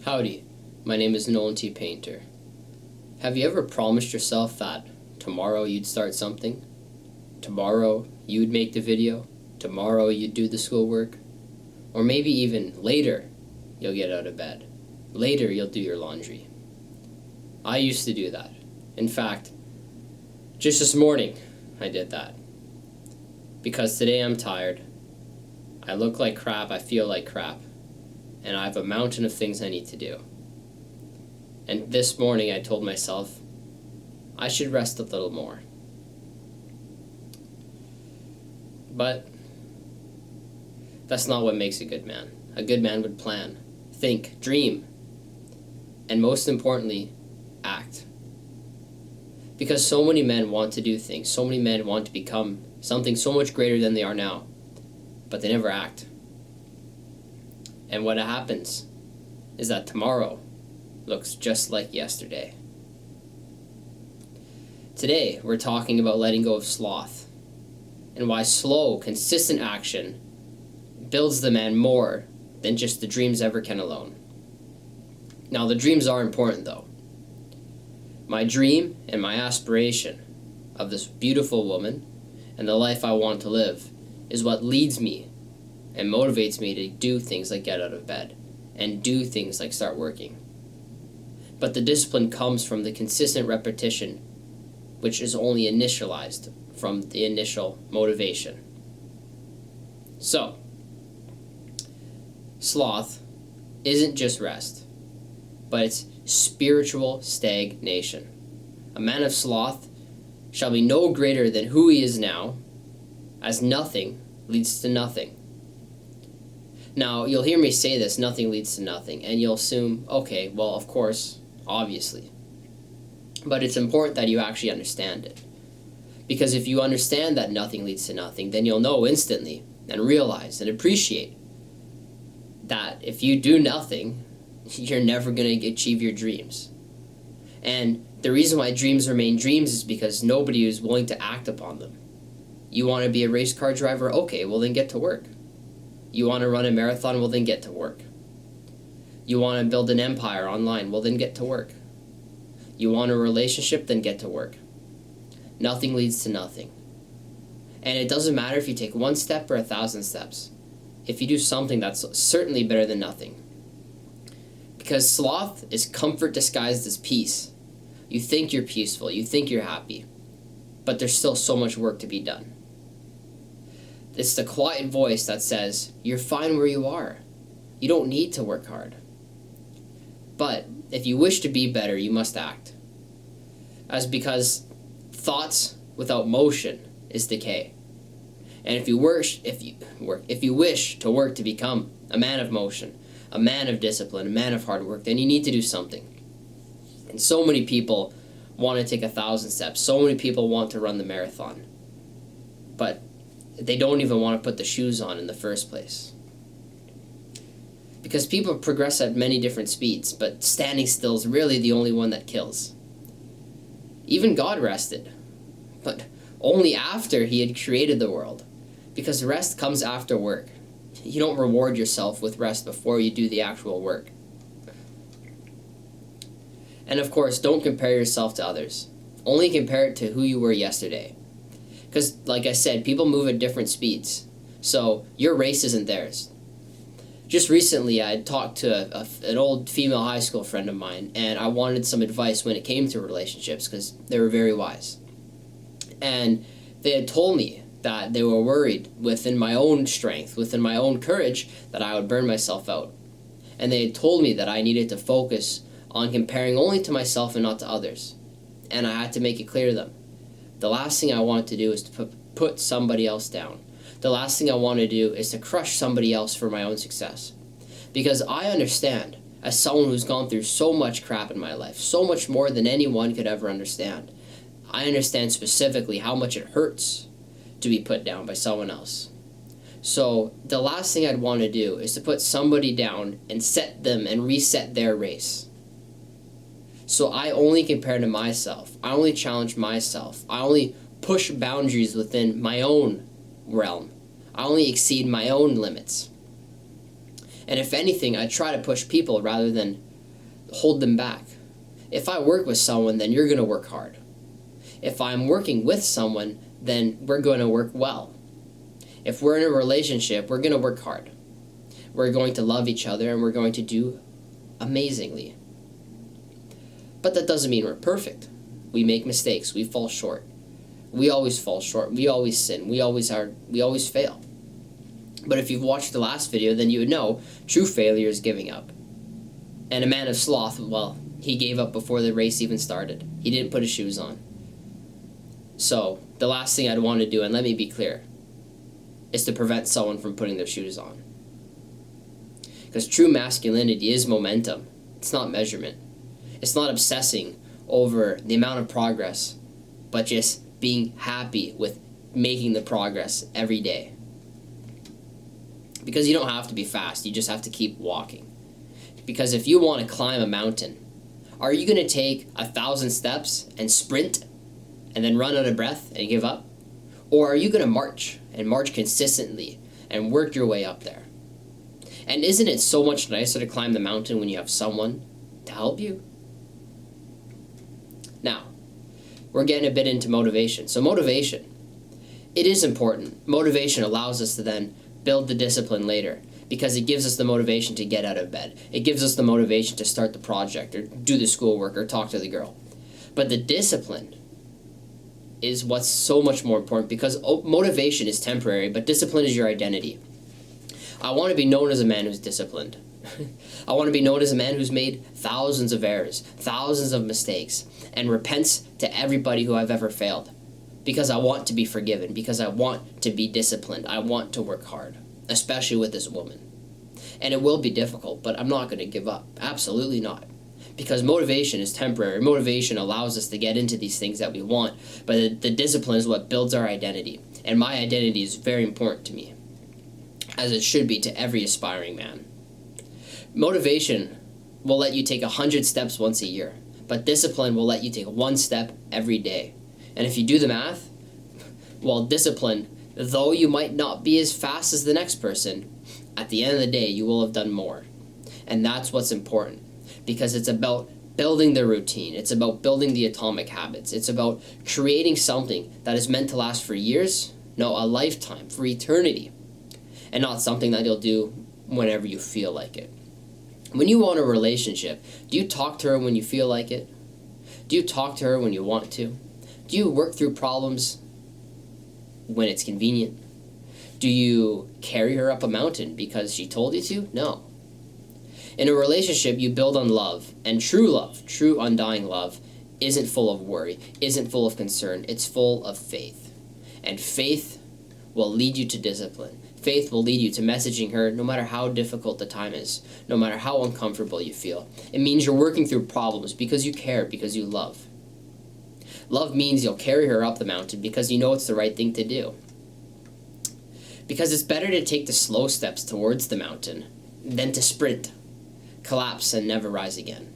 Howdy, my name is Nolan T. Painter. Have you ever promised yourself that tomorrow you'd start something? Tomorrow you'd make the video? Tomorrow you'd do the schoolwork? Or maybe even later you'll get out of bed. Later you'll do your laundry. I used to do that. In fact, just this morning I did that. Because today I'm tired, I look like crap, I feel like crap, and I have a mountain of things I need to do. And this morning I told myself I should rest a little more. But that's not what makes a good man. A good man would plan, think, dream, and most importantly, act. Because so many men want to do things, so many men want to become something so much greater than they are now, but they never act. And what happens is that tomorrow looks just like yesterday. Today, we're talking about letting go of sloth, and why slow, consistent action builds the man more than just the dreams ever can alone. Now, the dreams are important, though. My dream and my aspiration of this beautiful woman and the life I want to live is what leads me and motivates me to do things like get out of bed and do things like start working. But the discipline comes from the consistent repetition, which is only initialized from the initial motivation. So, sloth isn't just rest, but it's spiritual stagnation. A man of sloth shall be no greater than who he is now, as nothing leads to nothing. Now, you'll hear me say this, nothing leads to nothing, and you'll assume, okay, well, of course, obviously. But it's important that you actually understand it. Because if you understand that nothing leads to nothing, then you'll know instantly and realize and appreciate that if you do nothing, you're never going to achieve your dreams. And the reason why dreams remain dreams is because nobody is willing to act upon them. You want to be a race car driver? Okay, well then get to work. You want to run a marathon? Well then get to work. You want to build an empire online? Well then get to work. You want a relationship? Then get to work. Nothing leads to nothing. And it doesn't matter if you take 1 step or 1,000 steps. If you do something, that's certainly better than nothing. Because sloth is comfort disguised as peace. You think you're peaceful, you think you're happy, but there's still so much work to be done. It's the quiet voice that says, you're fine where you are. You don't need to work hard. But if you wish to be better, you must act. Because thoughts without motion is decay. And if you wish to work to become a man of motion, a man of discipline, a man of hard work, then you need to do something. And so many people want to take 1,000 steps. So many people want to run the marathon. But they don't even want to put the shoes on in the first place. Because people progress at many different speeds, but standing still is really the only one that kills. Even God rested, but only after he had created the world. Because rest comes after work. You don't reward yourself with rest before you do the actual work. And of course, don't compare yourself to others. Only compare it to who you were yesterday. Because, like I said, people move at different speeds. So, your race isn't theirs. Just recently, I had talked to an old female high school friend of mine, and I wanted some advice when it came to relationships, because they were very wise. And they had told me that they were worried within my own strength, within my own courage, that I would burn myself out. And they had told me that I needed to focus on comparing only to myself and not to others. And I had to make it clear to them. The last thing I wanted to do is to put somebody else down. The last thing I want to do is to crush somebody else for my own success. Because I understand, as someone who's gone through so much crap in my life, so much more than anyone could ever understand, I understand specifically how much it hurts to be put down by someone else. So the last thing I'd want to do is to put somebody down and set them and reset their race. So I only compare to myself. I only challenge myself. I only push boundaries within my own realm. I only exceed my own limits. And if anything, I try to push people rather than hold them back. If I work with someone, then you're going to work hard. If I'm working with someone, then we're going to work well. If we're in a relationship, we're going to work hard. We're going to love each other, and we're going to do amazingly. But that doesn't mean we're perfect. We make mistakes. We fall short. We always fall short. We always sin. We always fail. But if you've watched the last video, then you would know true failure is giving up. And a man of sloth, well, he gave up before the race even started. He didn't put his shoes on. So, the last thing I'd want to do, and let me be clear, is to prevent someone from putting their shoes on. Because true masculinity is momentum. It's not measurement. It's not obsessing over the amount of progress, but just being happy with making the progress every day. Because you don't have to be fast, you just have to keep walking. Because if you want to climb a mountain, are you going to take 1,000 steps and sprint and then run out of breath and give up? Or are you going to march and march consistently and work your way up there? And isn't it so much nicer to climb the mountain when you have someone to help you? Now, we're getting a bit into motivation. So motivation, it is important. Motivation allows us to then build the discipline later because it gives us the motivation to get out of bed. It gives us the motivation to start the project or do the schoolwork or talk to the girl. But the discipline is what's so much more important because motivation is temporary, but discipline is your identity. I want to be known as a man who's disciplined. I want to be known as a man who's made thousands of errors, thousands of mistakes, and repents to everybody who I've ever failed. Because I want to be forgiven, because I want to be disciplined, I want to work hard, especially with this woman. And it will be difficult, but I'm not going to give up. Absolutely not. Because motivation is temporary. Motivation allows us to get into these things that we want, but the discipline is what builds our identity. And my identity is very important to me, as it should be to every aspiring man. Motivation will let you take 100 steps once a year, but discipline will let you take 1 step every day. And if you do the math, well, discipline, though you might not be as fast as the next person, at the end of the day, you will have done more. And that's what's important, because it's about building the routine. It's about building the atomic habits. It's about creating something that is meant to last for years, no, a lifetime, for eternity, and not something that you'll do whenever you feel like it. When you want a relationship, do you talk to her when you feel like it? Do you talk to her when you want to? Do you work through problems when it's convenient? Do you carry her up a mountain because she told you to? No. In a relationship, you build on love, and true undying love, isn't full of worry, isn't full of concern, it's full of faith. And faith will lead you to discipline. Faith will lead you to messaging her no matter how difficult the time is, no matter how uncomfortable you feel. It means you're working through problems because you care, because you love. Love means you'll carry her up the mountain because you know it's the right thing to do. Because it's better to take the slow steps towards the mountain than to sprint, collapse, and never rise again.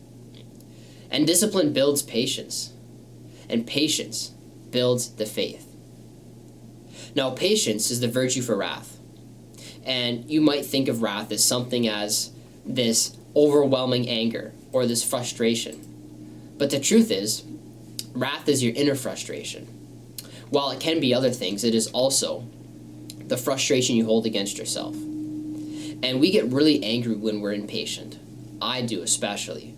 And discipline builds patience, and patience builds the faith. Now, patience is the virtue for wrath. And you might think of wrath as something as this overwhelming anger or this frustration. But the truth is, wrath is your inner frustration. While it can be other things, it is also the frustration you hold against yourself. And we get really angry when we're impatient. I do especially.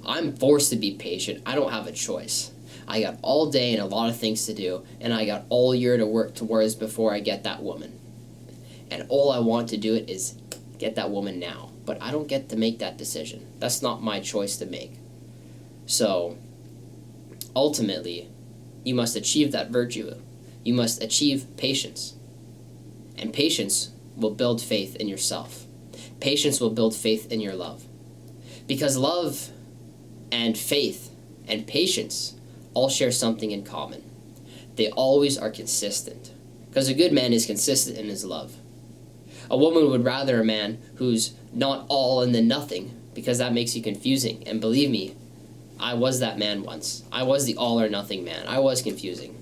I'm forced to be patient. I don't have a choice. I got all day and a lot of things to do, and I got all year to work towards before I get that woman. And all I want to do it is get that woman now. But I don't get to make that decision. That's not my choice to make. So, ultimately, you must achieve that virtue. You must achieve patience. And patience will build faith in yourself. Patience will build faith in your love. Because love and faith and patience all share something in common. They always are consistent. Because a good man is consistent in his love. A woman would rather a man who's not all and then nothing, because that makes you confusing. And believe me, I was that man once. I was the all or nothing man. I was confusing.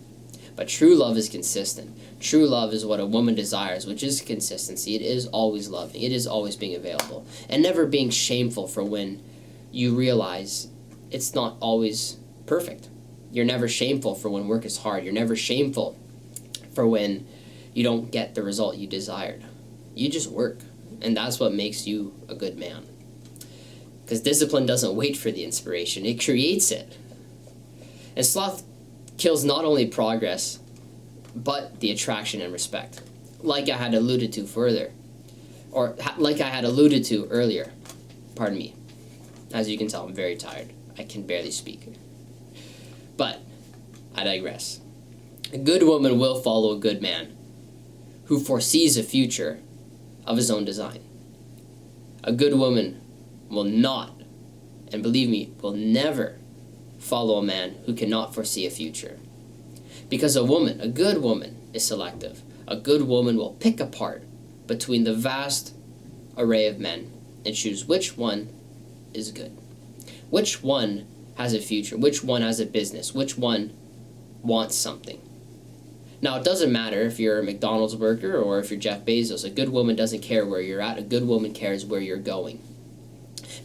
But true love is consistent. True love is what a woman desires, which is consistency. It is always loving. It is always being available. And never being shameful for when you realize it's not always perfect. You're never shameful for when work is hard. You're never shameful for when you don't get the result you desired. You just work, and that's what makes you a good man. Because discipline doesn't wait for the inspiration, it creates it. And sloth kills not only progress, but the attraction and respect. Like I had alluded to earlier. Pardon me. As you can tell, I'm very tired. I can barely speak. But I digress. A good woman will follow a good man who foresees a future of his own design. A good woman will not, and believe me, will never follow a man who cannot foresee a future. Because a good woman, is selective. A good woman will pick apart between the vast array of men and choose which one is good. Which one has a future? Which one has a business? Which one wants something? Now, it doesn't matter if you're a McDonald's worker or if you're Jeff Bezos. A good woman doesn't care where you're at. A good woman cares where you're going.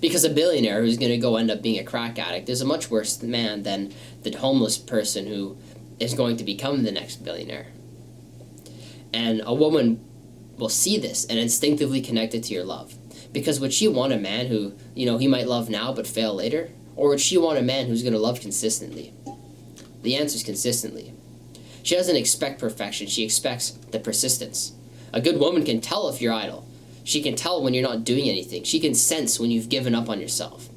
Because a billionaire who's going to go end up being a crack addict is a much worse man than the homeless person who is going to become the next billionaire. And a woman will see this and instinctively connect it to your love. Because would she want a man who, he might love now but fail later? Or would she want a man who's going to love consistently? The answer is consistently. She doesn't expect perfection. She expects the persistence. A good woman can tell if you're idle. She can tell when you're not doing anything. She can sense when you've given up on yourself.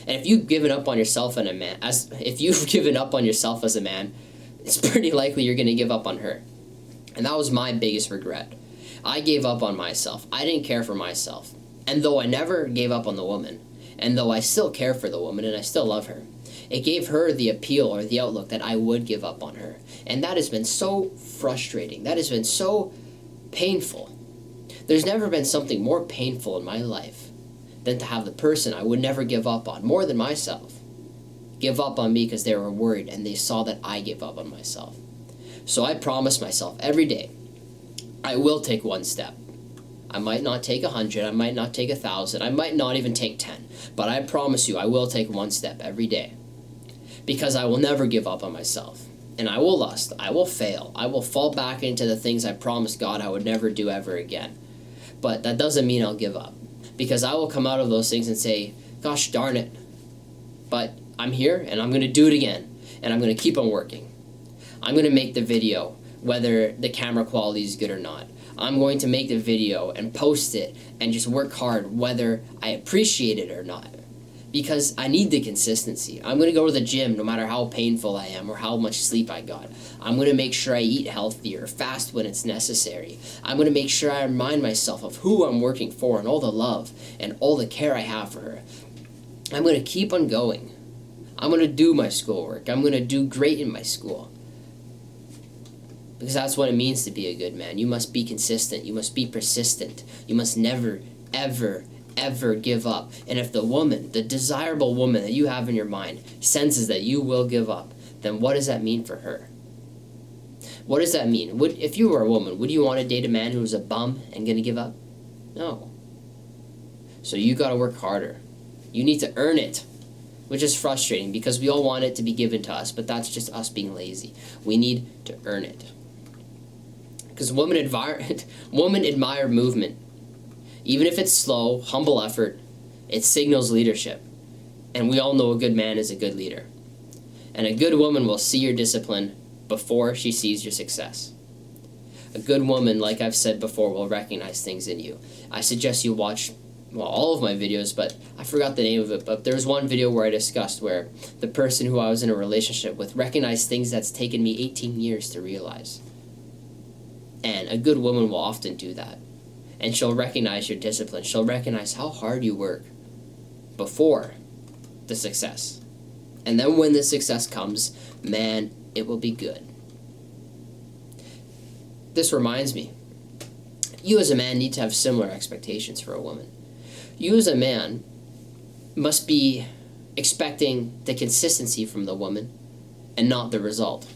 And if you've given up on yourself as a man, it's pretty likely you're going to give up on her. And that was my biggest regret. I gave up on myself. I didn't care for myself. And though I never gave up on the woman, and though I still care for the woman and I still love her, it gave her the appeal or the outlook that I would give up on her. And that has been so frustrating. That has been so painful. There's never been something more painful in my life than to have the person I would never give up on, more than myself, give up on me because they were worried and they saw that I gave up on myself. So I promised myself every day, I will take one step. I might not take 100, I might not take 1,000, I might not even take 10, but I promise you I will take one step every day. Because I will never give up on myself. And I will lust, I will fail, I will fall back into the things I promised God I would never do ever again. But that doesn't mean I'll give up. Because I will come out of those things and say, gosh darn it, but I'm here and I'm going to do it again. And I'm going to keep on working. I'm going to make the video whether the camera quality is good or not. I'm going to make the video and post it and just work hard whether I appreciate it or not. Because I need the consistency. I'm going to go to the gym no matter how painful I am or how much sleep I got. I'm going to make sure I eat healthier, fast when it's necessary. I'm going to make sure I remind myself of who I'm working for and all the love and all the care I have for her. I'm going to keep on going. I'm going to do my schoolwork. I'm going to do great in my school. Because that's what it means to be a good man. You must be consistent. You must be persistent. You must never, ever, ever give up. And if the woman, the desirable woman that you have in your mind, senses that you will give up, then what does that mean for her? What does that mean? If you were a woman, would you want to date a man who was a bum and going to give up? No. So you got to work harder. You need to earn it. Which is frustrating because we all want it to be given to us, but that's just us being lazy. We need to earn it. Because women admire movement. Even if it's slow, humble effort, it signals leadership. And we all know a good man is a good leader. And a good woman will see your discipline before she sees your success. A good woman, like I've said before, will recognize things in you. I suggest you watch all of my videos, but I forgot the name of it, but there was one video where I discussed where the person who I was in a relationship with recognized things that's taken me 18 years to realize. And a good woman will often do that. And she'll recognize your discipline. She'll recognize how hard you work before the success. And then when the success comes, man, it will be good. This reminds me, you as a man need to have similar expectations for a woman. You as a man must be expecting the consistency from the woman and not the result.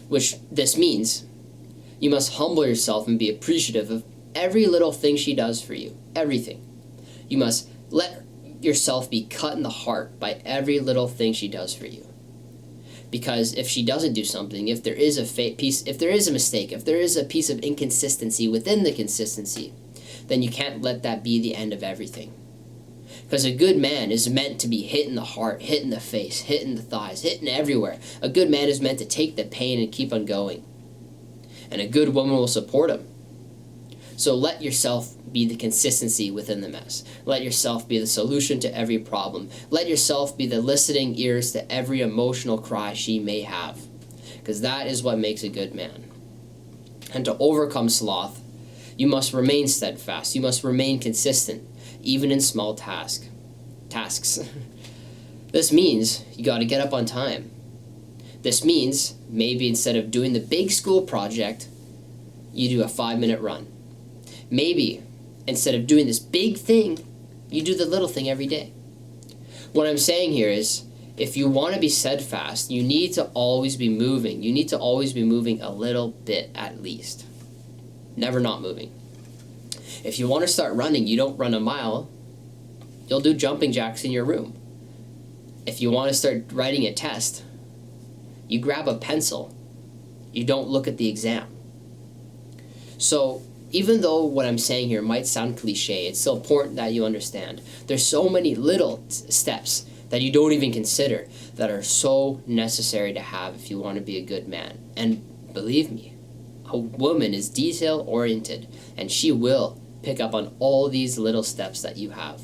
Which this means you must humble yourself and be appreciative of every little thing she does for you. Everything. You must let yourself be cut in the heart by every little thing she does for you. Because if she doesn't do something, if there is if there is a mistake, if there is a piece of inconsistency within the consistency, then you can't let that be the end of everything. Because a good man is meant to be hit in the heart, hit in the face, hit in the thighs, hit in everywhere. A good man is meant to take the pain and keep on going. And a good woman will support him. So let yourself be the consistency within the mess. Let yourself be the solution to every problem. Let yourself be the listening ears to every emotional cry she may have. Because that is what makes a good man. And to overcome sloth, you must remain steadfast. You must remain consistent, even in small tasks. This means you got to get up on time. This means maybe instead of doing the big school project, you do a 5-minute run. Maybe instead of doing this big thing, you do the little thing every day. What I'm saying here is, if you want to be steadfast, you need to always be moving. You need to always be moving a little bit at least. Never not moving. If you want to start running, you don't run a mile. You'll do jumping jacks in your room. If you want to start writing a test, you grab a pencil. You don't look at the exam. So, even though what I'm saying here might sound cliche, it's still important that you understand. There's so many little steps that you don't even consider that are so necessary to have if you want to be a good man. And believe me, a woman is detail-oriented, and she will pick up on all these little steps that you have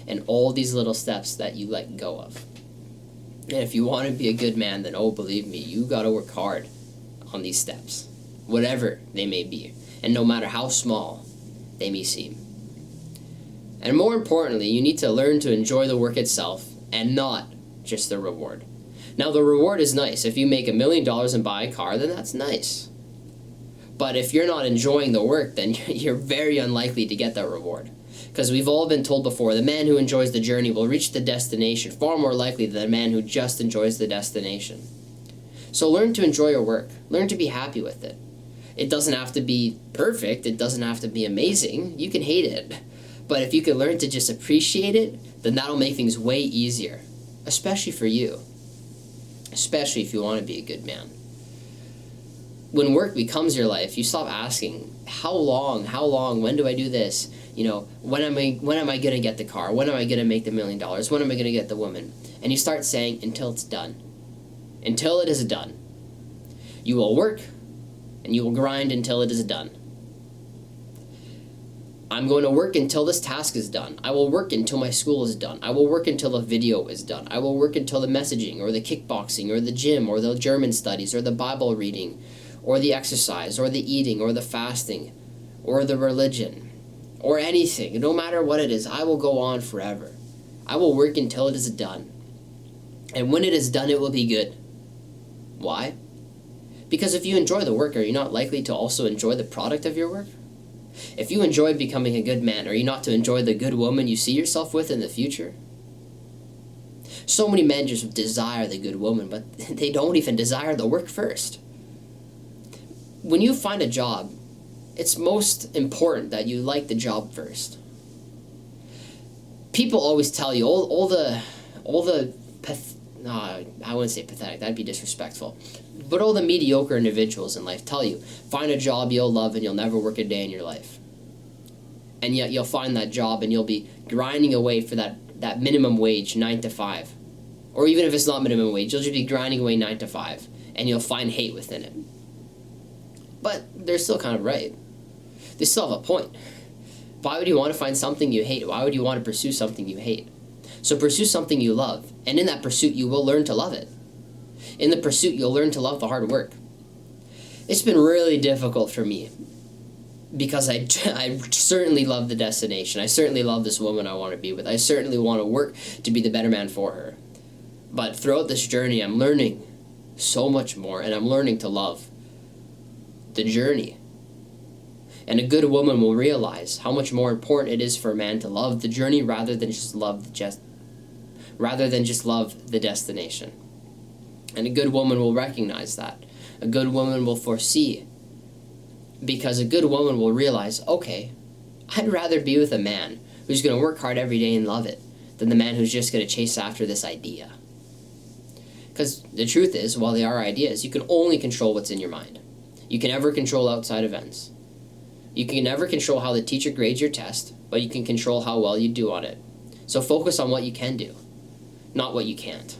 and all these little steps that you let go of. And if you want to be a good man, then believe me, you got to work hard on these steps, whatever they may be. And no matter how small they may seem. And more importantly, you need to learn to enjoy the work itself and not just the reward. Now, the reward is nice. If you make $1 million and buy a car, then that's nice. But if you're not enjoying the work, then you're very unlikely to get that reward. Because we've all been told before, the man who enjoys the journey will reach the destination far more likely than the man who just enjoys the destination. So learn to enjoy your work. Learn to be happy with it. It doesn't have to be perfect. It doesn't have to be amazing. You can hate it. But if you can learn to just appreciate it, then that'll make things way easier. Especially for you. Especially if you want to be a good man. When work becomes your life, you stop asking, how long, when do I do this? When am I going to get the car? When am I going to make the $1 million? When am I going to get the woman? And you start saying, until it's done. Until it is done. You will work, and you will grind until it is done. I'm going to work until this task is done. I will work until my school is done. I will work until the video is done. I will work until the messaging, or the kickboxing, or the gym, or the German studies, or the Bible reading, or the exercise, or the eating, or the fasting, or the religion, or anything. No matter what it is, I will go on forever. I will work until it is done. And when it is done, it will be good. Why? Because if you enjoy the work, are you not likely to also enjoy the product of your work? If you enjoy becoming a good man, are you not to enjoy the good woman you see yourself with in the future? So many men just desire the good woman, but they don't even desire the work first. When you find a job, it's most important that you like the job first. People always tell you, I wouldn't say pathetic, that'd be disrespectful. But all the mediocre individuals in life tell you, find a job you'll love and you'll never work a day in your life. And yet you'll find that job and you'll be grinding away for that minimum wage, 9 to 5. Or even if it's not minimum wage, you'll just be grinding away 9 to 5. And you'll find hate within it. But they're still kind of right. They still have a point. Why would you want to find something you hate? Why would you want to pursue something you hate? So pursue something you love. And in that pursuit, you will learn to love it. In the pursuit, you'll learn to love the hard work. It's been really difficult for me because I certainly love the destination. I certainly love this woman I want to be with. I certainly want to work to be the better man for her. But throughout this journey, I'm learning so much more, and I'm learning to love the journey. And a good woman will realize how much more important it is for a man to love the journey rather than just love the destination. And a good woman will recognize that. A good woman will foresee. Because a good woman will realize, okay, I'd rather be with a man who's going to work hard every day and love it than the man who's just going to chase after this idea. Because the truth is, while they are ideas, you can only control what's in your mind. You can never control outside events. You can never control how the teacher grades your test, but you can control how well you do on it. So focus on what you can do, not what you can't.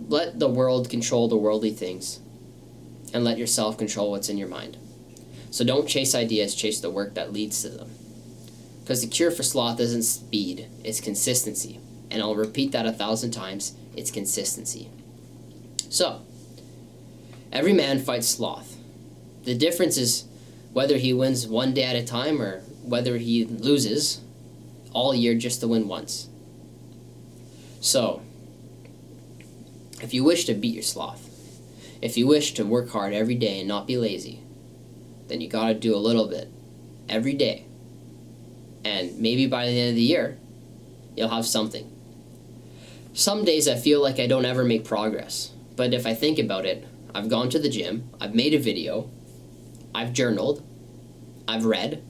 Let the world control the worldly things, and let yourself control what's in your mind. So don't chase ideas, chase the work that leads to them. Because the cure for sloth isn't speed, it's consistency. And I'll repeat that 1,000 times, it's consistency. So, every man fights sloth. The difference is whether he wins one day at a time or whether he loses all year just to win once. So, if you wish to beat your sloth, if you wish to work hard every day and not be lazy, then you gotta do a little bit every day. And maybe by the end of the year, you'll have something. Some days I feel like I don't ever make progress, but if I think about it, I've gone to the gym, I've made a video, I've journaled, I've read.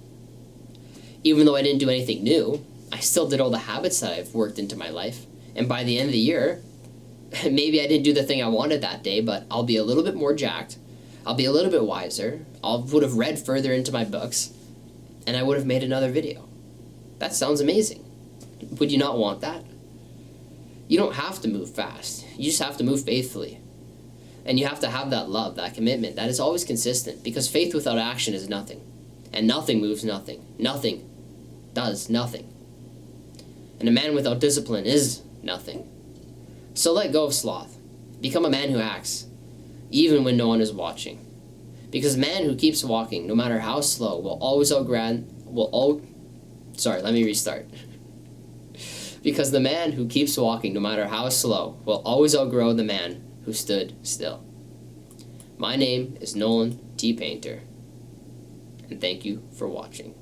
Even though I didn't do anything new, I still did all the habits that I've worked into my life. And by the end of the year, maybe I didn't do the thing I wanted that day, but I'll be a little bit more jacked, I'll be a little bit wiser, I would have read further into my books, and I would have made another video. That sounds amazing. Would you not want that? You don't have to move fast. You just have to move faithfully. And you have to have that love, that commitment, that is always consistent, because faith without action is nothing. And nothing moves nothing. Nothing does nothing. And a man without discipline is nothing. So let go of sloth. Become a man who acts, even when no one is watching. Because a man who keeps walking, no matter how slow, will always Because the man who keeps walking, no matter how slow, will always outgrow the man who stood still. My name is Nolan T. Painter, and thank you for watching.